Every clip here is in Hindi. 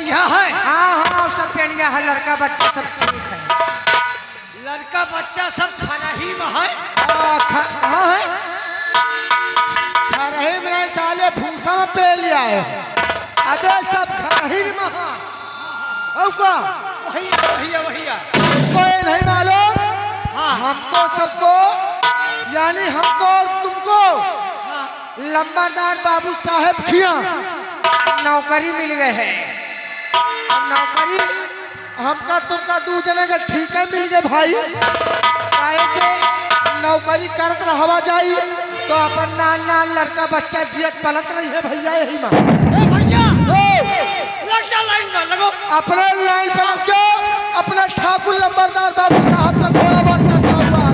बढ़िया है। हाँ हाँ सब बढ़िया है, लड़का बच्चा सब ठीक है। लड़का बच्चा सब खाना ही में है। कहाँ है? खा रहे मेरे साले भूसा में पे लिया है। अबे सब खा रही में है का? वही वही कोई नहीं मालूम। हाँ हमको सबको यानी हमको और तुमको लंबरदार बाबू साहब खिया नौकरी मिल गए है। नौकरी हमका तुमका दू जने का ठीक है मिल गए भाई। कैसे नौकरी करत रहवा जाई तो अपन नान नान लड़का बच्चा जियत पलत रही है भैया यही माँ। भैया लग जा लाइन में लगो। अपने लाइन पे लग जाओ। अपना ठाकुर लंबरदार बाबू साहब का घोड़ा बात करता हुआ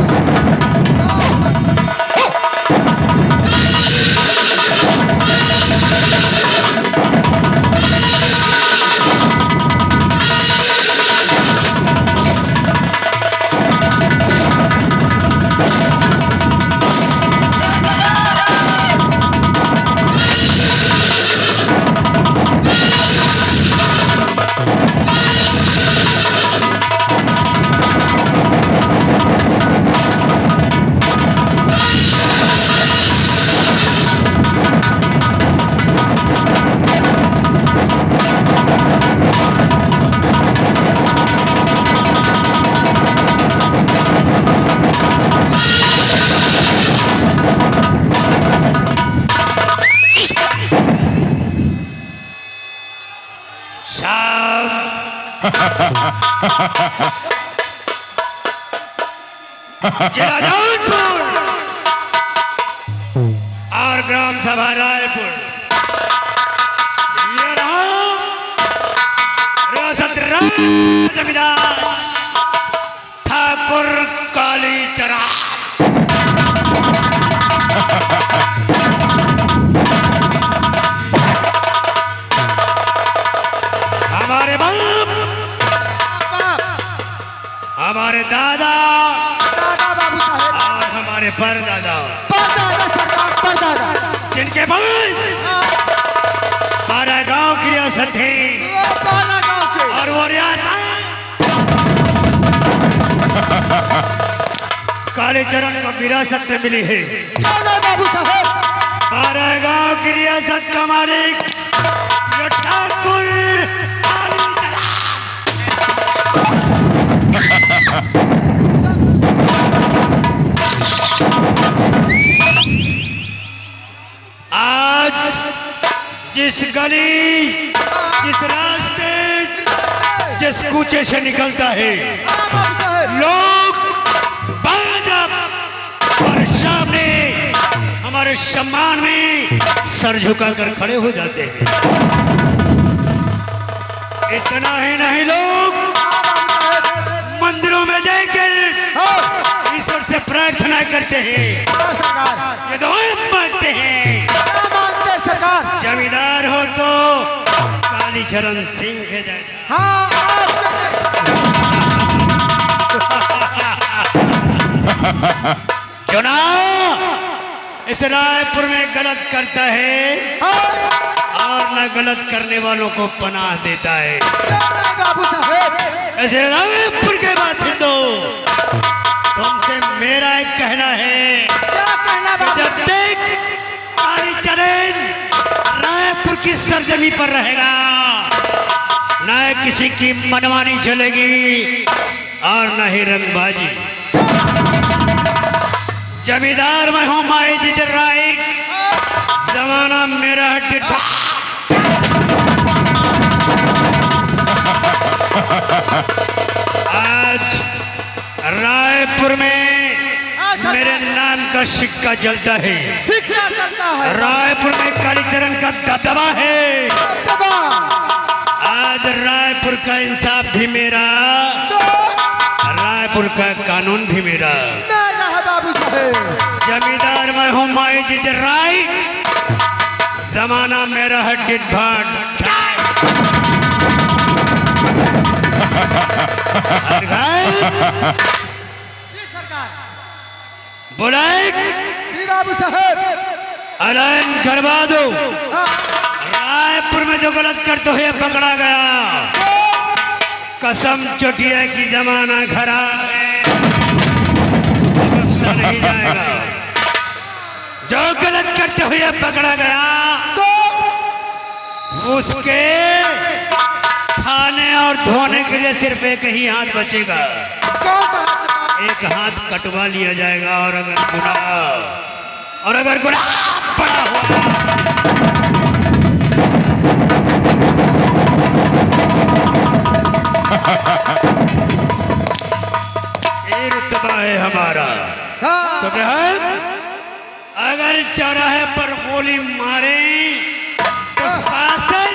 जिला जौनपुर और ग्राम सभा रायपुर, ये रहा रियासत जमींदार ठाकुर कालीचरण। हमारे बाप, हमारे दादा बाबू साहब और हमारे परदादा सरकार परदादा जिनके पास 12 गांव की रियासत थी गाँव के और वो रियासत कालीचरण को विरासत में मिली है। बाबू साहब 12 गांव की रियासत का मालिक जो ठाकुर कालीचरण। आज जिस गली, जिस रास्ते, जिस कूचे से निकलता है लोग और सामने हमारे सम्मान में सर झुकाकर खड़े हो जाते हैं। इतना ही नहीं, लोग मंदिरों में जाकर ईश्वर से प्रार्थना करते हैं, ये दुआएं मांगते हैं। मानते सरकार जमींदार हो तो कालीचरण सिंह के जैसा। चुनाव इस रायपुर में गलत करता है और न गलत करने वालों को पनाह देता है। बाबू साहब ऐसे रायपुर के बासिंदों, तुमसे मेरा एक कहना है, क्या कहना बाबू? जब तक कालीचरण रायपुर की सरजमी पर रहेगा न किसी की मनमानी चलेगी और न ही रंगबाजी। जमींदार मैं हूं माई जी राय, जमाना मेरा डिठा। आज रायपुर में मेरे नाम का सिक्का जलता है। सिक्का चलता है रायपुर में कालीचरण का दबदबा है। दबदबा। आज रायपुर का इंसाफ भी मेरा, रायपुर का कानून भी मेरा। मेरा है बाबू साहब। जमींदार मैं हूं माई जी राय, जमाना मेरा है डिट भाट। जी सरकार। बुलाए जी बाबू साहब। ऐलान करवा दो। रायपुर में जो गलत करते हुए पकड़ा गया, कसम चोटिया की जमाना खराब है, बख्शा नहीं जाएगा। जो गलत करते हुए पकड़ा गया तो उसके खाने और धोने के लिए सिर्फ एक ही हाथ बचेगा। कौन सा हाथ सरकार? एक हाथ कटवा लिया जाएगा। और अगर गुनाह बड़ा हुआ ये रुतबा है हमारा। हाँ। तो अगर चौराहे पर गोली मारे तो शासन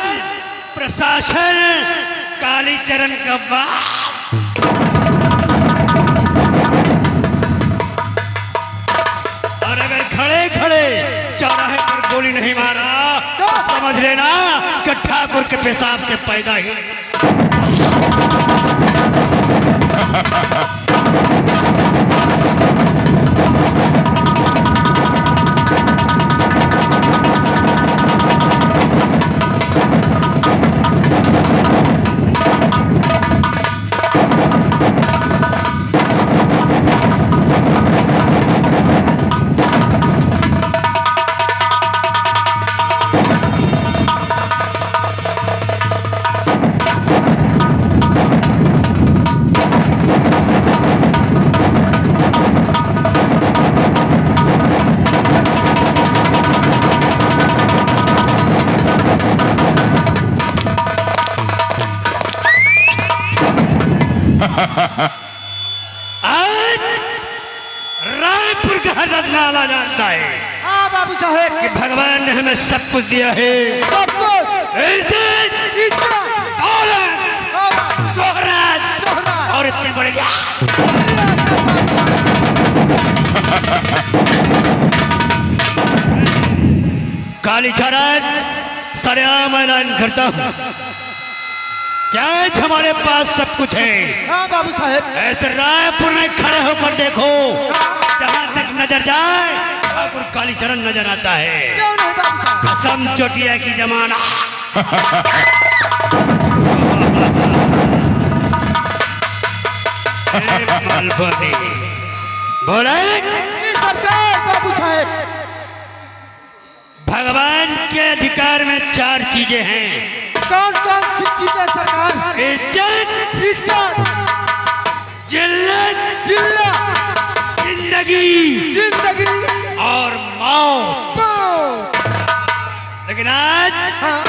प्रशासन कालीचरण का बाप और अगर खड़े खड़े चौराहे पर गोली नहीं मारा तो समझ लेना कि ठाकुर के पेशाब से पैदा ही आज रायपुर का हर नाला जानता है। हाँ बाबू साहेब कि भगवान ने हमें सब कुछ दिया है, सब कुछ इज्जत, इज्जत दौलत, शोहरत शोहरत और इतने बड़े कालीचरण सरेआम ऐलान करता हूँ क्या आज हमारे पास सब कुछ है। हाँ बाबू साहेब ऐसे रायपुर में खड़े होकर देखो, जहां तक नजर जाए ठाकुर कालीचरण नजर आता है। क्यों नहीं बाबू साहब? कसम चोटिया की जमाना मालपुरी बोले जी सरकार। बाबू साहेब भगवान के अधिकार में चार चीजें हैं। कौन कौन सी चीजें सरकार? इज्जत, इज्जत, जिल्लत, जिल्लत, जिंदगी जिंदगी और मौत। मौत। लेकिन आज हाँ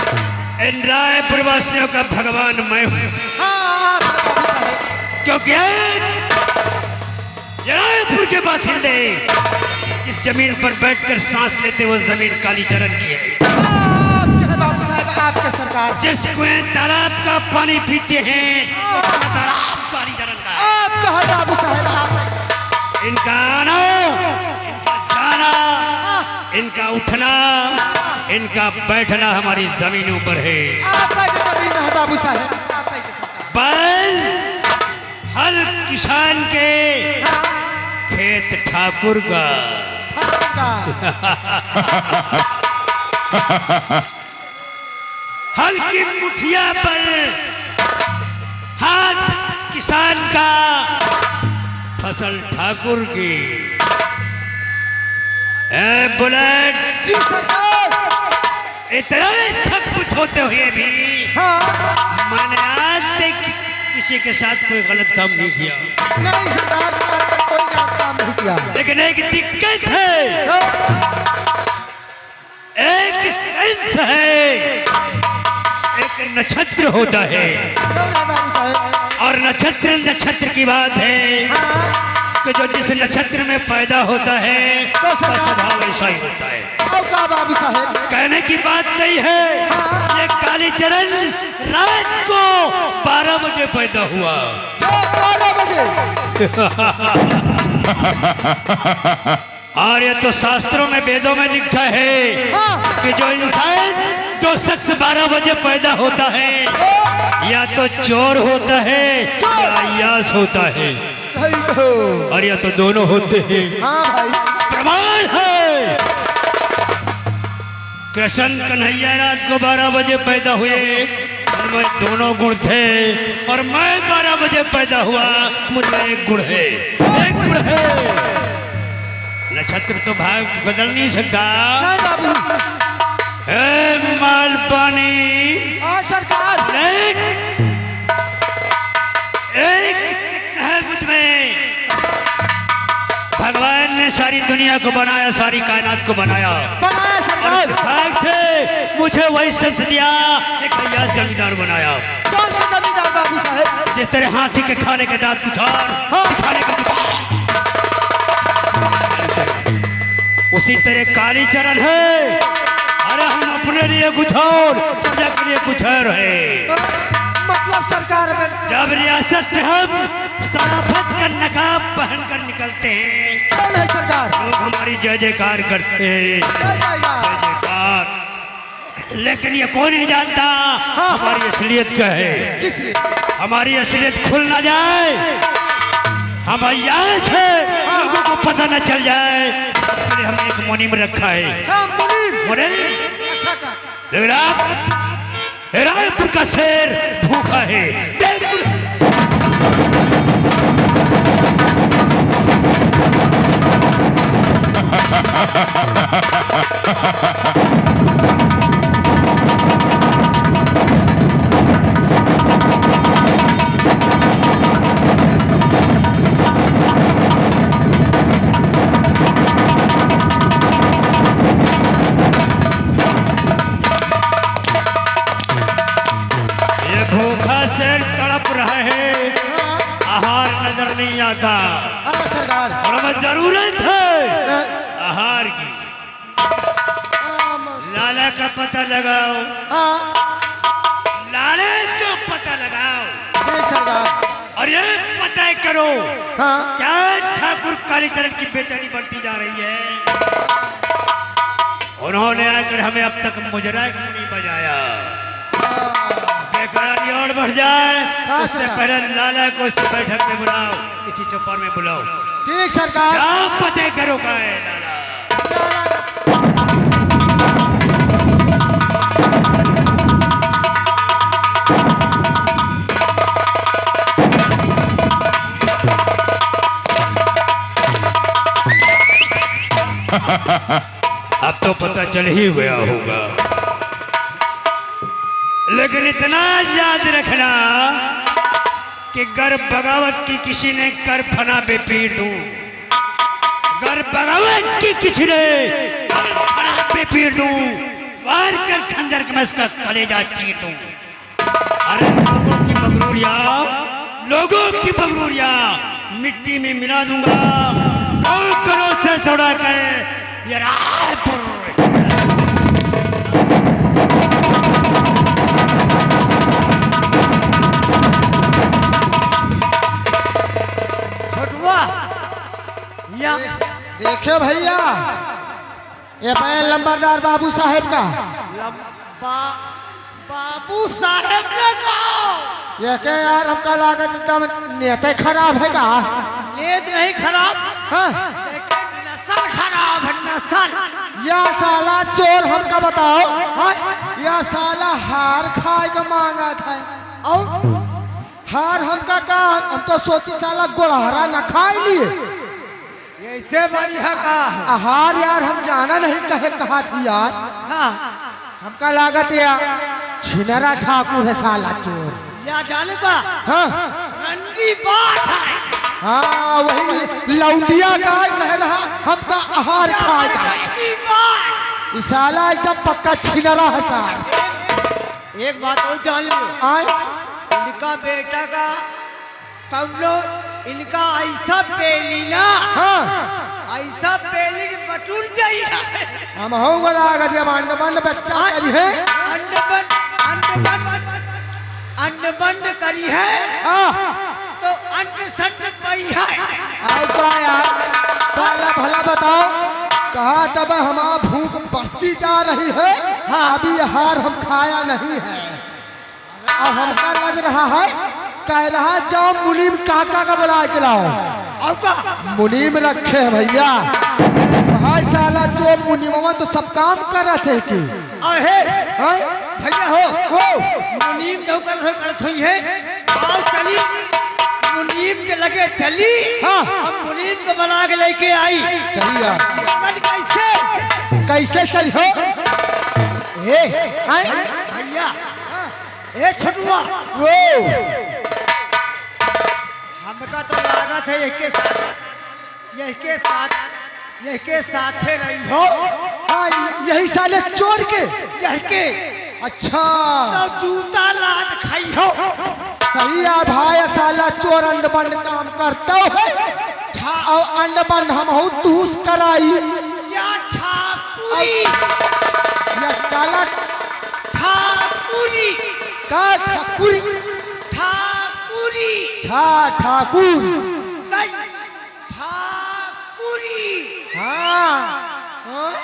इन रायपुर वासियों का भगवान मैं हूँ, हाँ बाबू साहेब क्योंकि ये रायपुर के बासिंदे जिस जमीन पर बैठकर सांस लेते वो जमीन कालीचरण की है। आपके है बाबू साहेब, आपके सरकार। जिस कुएं तालाब का पानी पीते हैं वो तालाब कालीचरण का है। आपका है बाबू साहेब, आप। इनका आना, इनका जाना, इनका उठना, इनका बैठना हमारी जमीनों पर है। आप के जमीन में है बाबू साहेब, आप के सरकार। बैल हल किसान के, खेत ठाकुर का। हल की मुठिया पर हाथ किसान का, फसल ठाकुर की। ए बुलेट जी सरकार। इतना सब कुछ होते हुए भी हाँ मैंने आज तक किसी के साथ कोई गलत काम नहीं किया। नहीं सरकार, आज तक कोई गलत काम नहीं किया। लेकिन एक दिक्कत है, एक सेंस है, एक नक्षत्र होता है। क्यों नहीं बाबू साहेब? और नक्षत्र नक्षत्र की बात है हाँ कि जो जिस नक्षत्र में पैदा होता है तो उसका स्वभाव ऐसा ही होता है। और का बाबू साहेब? कहने की बात नहीं है। हाँ। ये कालीचरण रात को 12 बजे पैदा हुआ। 12 बजे? और ये तो शास्त्रों में, वेदों में लिखा है हाँ। कि जो इंसान, जो शख्स 12 बजे पैदा होता है या तो चोर होता है या अय्यास होता है, सही कहो। और या तो दोनों होते हैं। हाँ भाई। प्रमाण है कृष्ण कन्हैया रात को 12 बजे पैदा हुए, उनमें दोनों गुण थे, और मैं 12 बजे पैदा हुआ, मुझमें एक गुण है, एक गुण है। नक्षत्र तो भाग बदल नहीं सकता। नहीं बाबू। मालपानी हाँ सरकार। एक है मुझमें। भगवान ने सारी दुनिया को बनाया, सारी कायनात को बनाया सरकार। भाग से मुझे वही शख्स दिया, एक अय्याज जमींदार बनाया। कौन सा जमींदार बाबू साहब? जिस तरह हाथी के खाने के दांत कुछ और, खाने के कुछ, उसी तरह काली चरण है। अरे हम अपने लिए कुछ और, प्रजा के लिए कुछ और है। मतलब सरकार में जब रियासत में हम शराफत का नकाब पहनकर निकलते हैं, कौन है सरकार? लोग हमारी जय जयकार करते हैं, जय जयकार। लेकिन ये कोई नहीं जानता हमारी असलियत क्या है। किस लिए? हमारी असलियत खुल ना जाए, हम अय्याज है, लोगों को पता न चल जाए, इसलिए हमने एक मुनीम रखा है। मुनीम? अच्छा का। रायपुर का शेर भूखा है। शेर तड़प रहे हैं, आहार नजर नहीं आता। सरकार। और हमें जरूरत है आहार की। लाला का पता लगाओ, लाले का पता लगाओ। सरकार। और ये पता करो क्या ठाकुर कालीचरण की बेचैनी बढ़ती जा रही है। उन्होंने आकर हमें अब तक मुजरा क्यों नहीं बजाया। बेकरारी और बढ़ जाए उससे पहले लाला को इस बैठक में बुलाओ, इसी चौपाल में बुलाओ। ठीक सरकार। क्या पते करो का है लाला। अब तो पता चल ही गया होगा, लेकिन इतना याद रखना कि गर बगावत की किसी ने कर फना बेपीर दूं, गर बगावत की किसी ने कर फना बेपीर दूं, वार कर खंजर के मैं इसका कलेजा चीर दूं। अरे लोगों की मगरूरिया मिट्टी में मिला दूंगा, करोड़ से छोड़ा कर ये रायपुर। देखे भैया, ये मैं लंबरदार बाबू साहेब का। बाबू साहेब ने कहा ये के यार हमका लागत एकदम नेते खराब है का। नेत नहीं खराब, हाँ नस्ल खराब है, नस्ल। या साला चोर हमका बताओ, हाँ या साला हार खाए का मांगा था, और हार हमका का हम तो सोती साला गोलहरा न खाए लिए। ऐसे बढ़िया का हार यार हम जाना नहीं कहे कहा थी यार। हाँ हमका लागत यार छिनरा ठाकुर है साला चोर। या जाने का हाँ रंडी बात है। हाँ वही लौंडिया का कह रहा हमका आहार खाएगा। ये साला एकदम पक्का छिनरा है सार। एक बात और जान लो, इनका बेटा का कब लो इनका ऐसा पेली ना, हाँ ऐसा पेली की बटूर जाइए। हम हो गला अगर जब अंडबंड बच्चा करी है, अंडबंड करी है, तो अंड संड पई है। तो यार साला भला बताओ कहा तब हमारा भूख बढ़ती जा रही है। हाँ अभी हार हम खाया नहीं है, अब हमका लग रहा है कह रहा जाओ मुनीम काका का बुला के लाओ। मुनीम रखे भैया भाई साहब। साला जो मुनिमवा तो सब काम कर रहे थे कि अहे हैं? भैया हो वो मुनीम जो करत हुई है आओ चली मुनीम के लगे चली हाँ। अब मुनीम को बना के लेके आई सही है। मगर कैसे कैसे चली हो ए हैं? भैया ए छटुआ वो हमका तो लागत है यह के साथे रही हो हाँ यही साले चोर के यह के अच्छा तो जूता लाद खाई हो सही है भाई साला चोर अंड बंड काम करता है और अंड बंड हम हो दूस कराई या ठाकुरी या साला ठाकुरी का ठाकुर ठाकुरी ठाकुर नहीं ठाकुरी हाँ हाँ?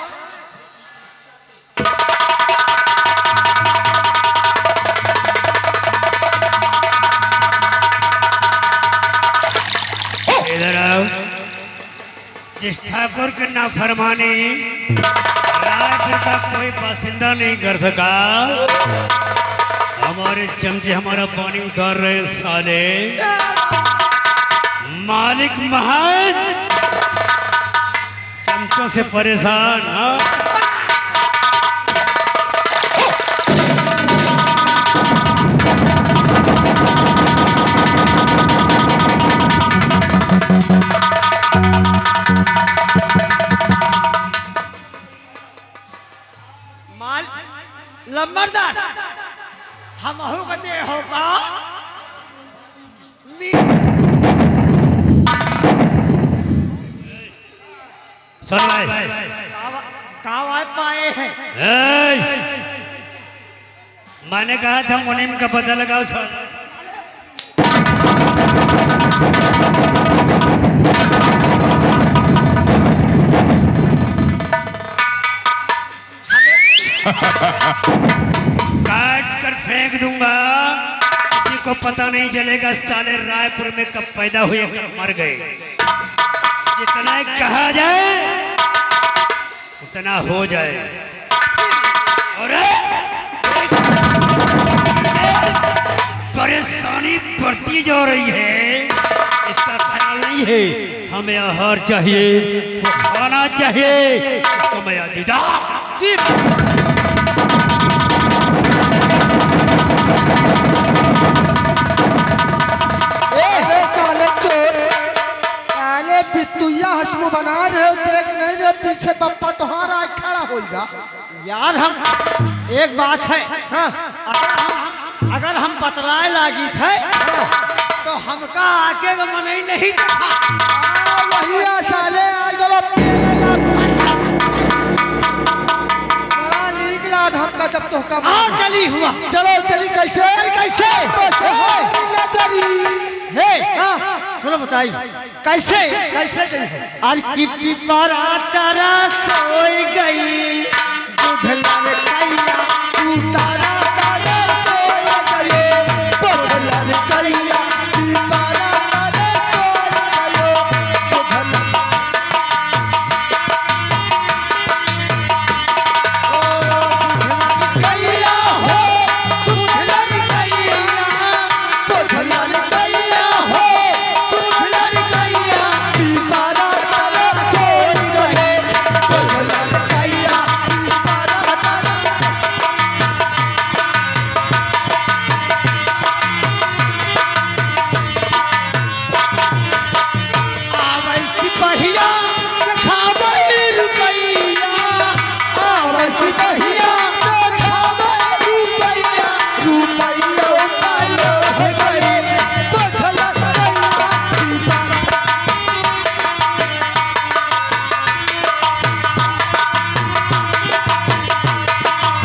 इधर आओ। जिस ठाकुर के नाफरमानी रायपुर का कोई बासिंदा नहीं कर सका, हमारे चमचे हमारा पानी उतार रहे साले। मालिक महान चमचों से परेशान। हाँ? माल लंबरदार हम हो गते होगा सुन भाई, कावा पाए हैं ए, मैंने कहा था मुनीम का पता लगाओ सर। काट कर फेंक दूंगा, किसी को पता नहीं चलेगा साले रायपुर में कब पैदा हुए कब मर गए। जितना कहा जाए उतना हो जाए। और परेशानी बढ़ती जा रही है, इसका ख्याल नहीं है। हमें आहार चाहिए, वो खाना चाहिए, उसको मैं दीदा जी ए साले चोर साले बितुया हसमु बना रहे हो, देख नहीं रहे पीछे पप्पा तुम्हारा खड़ा होगा। यार हम एक बात है हाँ अगर हम पतलाए लागी थे तो हमका आके का मन ही नहीं था। वही आ साले आज जब बड़ा नीक लाग हमका जब तो का और चली हुआ चलो चली कैसे कैसे कैसे नगरी हे हाँ सुनो बताई कैसे कैसे चली आज की पिपरा तारा सोई गई दुधला में कैया उतारा तारे सोया गए पगला रे कैया उतारा तारे सोया गए पगला कैया हो सुखला रे कैया पगला रे कैया हो सुखला रे कैया उतारा तारे सोया गए पगला रे कैया उतारा तारे आवै सिपहिया खाबै रुपैया आवसी बहिया खावा रुपैया रुपैया पालो हो गए पखला कैया पीपा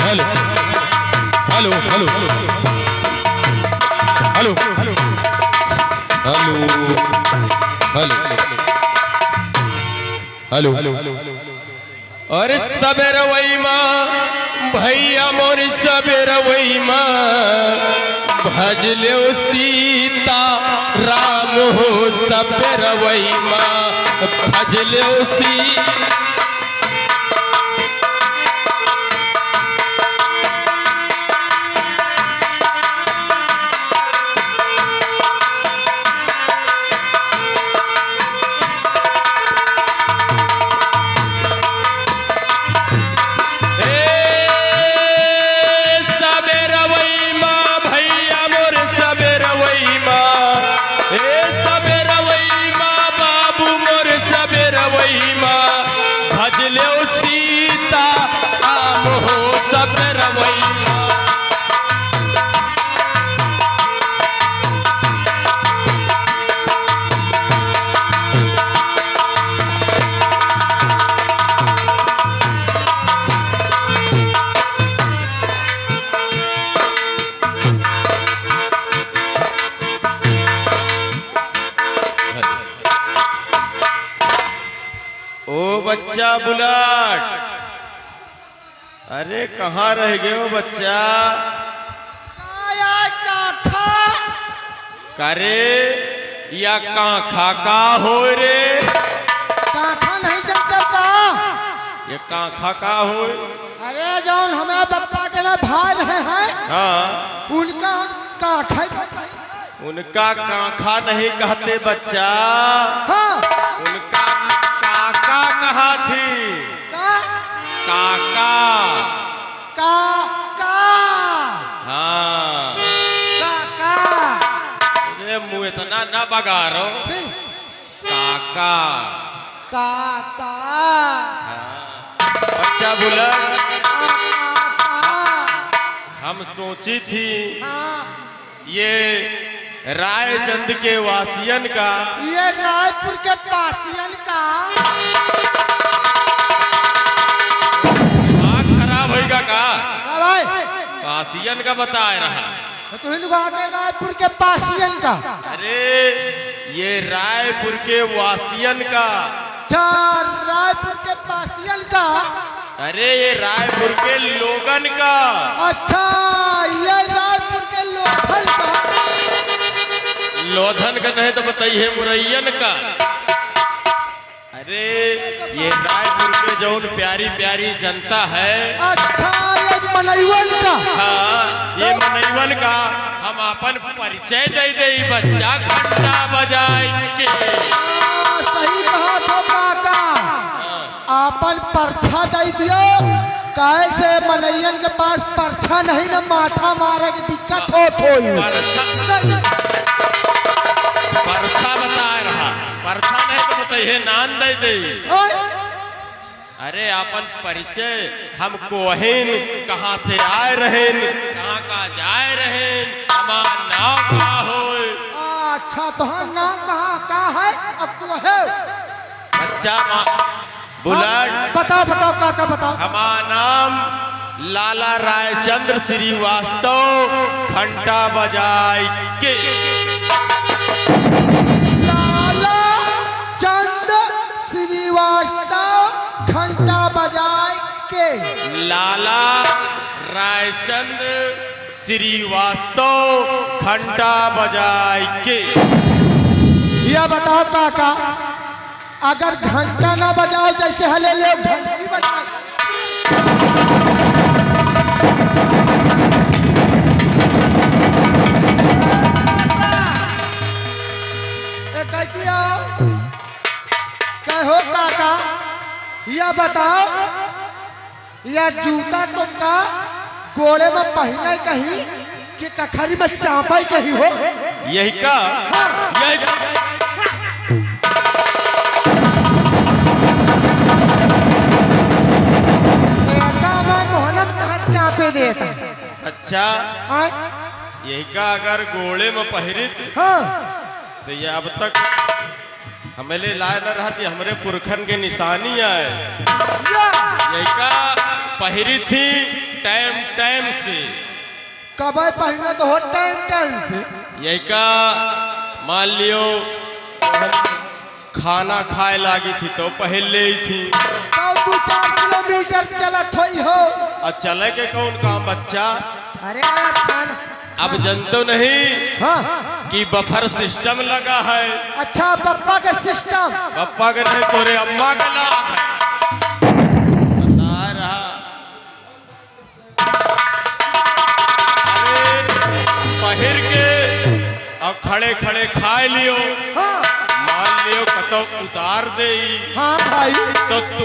hello hello hello hello hello hello अरे सबेर वही माँ भैया मोर सबेर वही माँ भज ले सीता राम हो सबेर वही माँ भज ले सी रवैया। ओ बच्चा बुलाट, अरे कहाँ रह गए हो बच्चा? करे या काखा का हो रे? काखा नहीं जानते का? ये काखा का हो? अरे जौन हमें पप्पा के ना भाई रहे हैं, हाँ, उनका हम काखा का कही थे। उनका काखा नहीं कहते बच्चा, हाँ, उनका काका कहा थी। का काका, का का हाँ। काका अरे मुँह इतना ना बगारो। काका, काका हाँ। बच्चा बुलट, हम सोची थी ये रायचंद के वासियन का, ये रायपुर के पासियन का दिमाग खराब होगा का? भाई वासियन का बता रहा। तो हिंदू कहते हैं रायपुर के पासियन का। अरे ये रायपुर के वासियन का। अच्छा, रायपुर के पासियन का। अरे ये रायपुर के लोगन का। अच्छा, ये रायपुर के लोथल का। लोधन का नहीं तो बताइए मुरैयन का। अरे ये रायपुर के जौन प्यारी प्यारी जनता है। अच्छा, ये मनैवन का। हाँ, ये मनैवन का हम अपन परिचय दे दे बच्चा घंटा बजाए के। सही कहा तो काका, आपन परछा दे दियो। कैसे मनैयन के पास परछा नहीं ना माथा मारे की दिक्कत होई। परछा बता रहा, परछा नहीं तो बताइए नान दे दे। अरे अपन परिचय, हम कोहिन कहाँ से आए रहेन, कहाँ कहाँ जाए रहेन, हमारा नाम का हो। अच्छा, तो हम नाम कहाँ का है? अब तो है बच्चा बुलट, बताओ बताओ काका बताओ। हमारा नाम लाला रायचंद्र श्रीवास्तव घंटा बजाए के। लाला चंद श्रीवास्तव घंटा बजाए के। लाला रायचंद श्रीवास्तव घंटा बजाए के। यह बताओ काका, अगर घंटा ना बजाओ जैसे हले ले घंटी बजाए। कहती आओ, कहो काका, यह बताओ, यह जूता तुमका गोड़े में पहने कहीं कि कखरी में चापा कहीं हो? यही का, यही मोहनम कहा चापे देता। अच्छा, हाँ यही का अगर गोड़े में पहिरित हाँ, तो ये अब तक हमें लाए न रहती, हमारे पुरखन के निशानी है। यही का पहिरी थी टाइम टाइम से। कब पहना तो हो टाइम टाइम से। यही का मान लियो हम खाना खाए लागी थी तो पहन ले थी। तो 2-4 किलोमीटर चलत हुई हो। और चले के कौन काम बच्चा? अरे खाना अब जनतो नहीं हाँ, कि बफर सिस्टम लगा है। अच्छा, पप्पा का सिस्टम। पप्पा के नहीं तोरे अम्मा का लाभ है। बता रहा, अरे पहिर के अब खड़े खड़े खाए लियो, हाँ मान लियो कतो उतार दे हाँ भाई, तो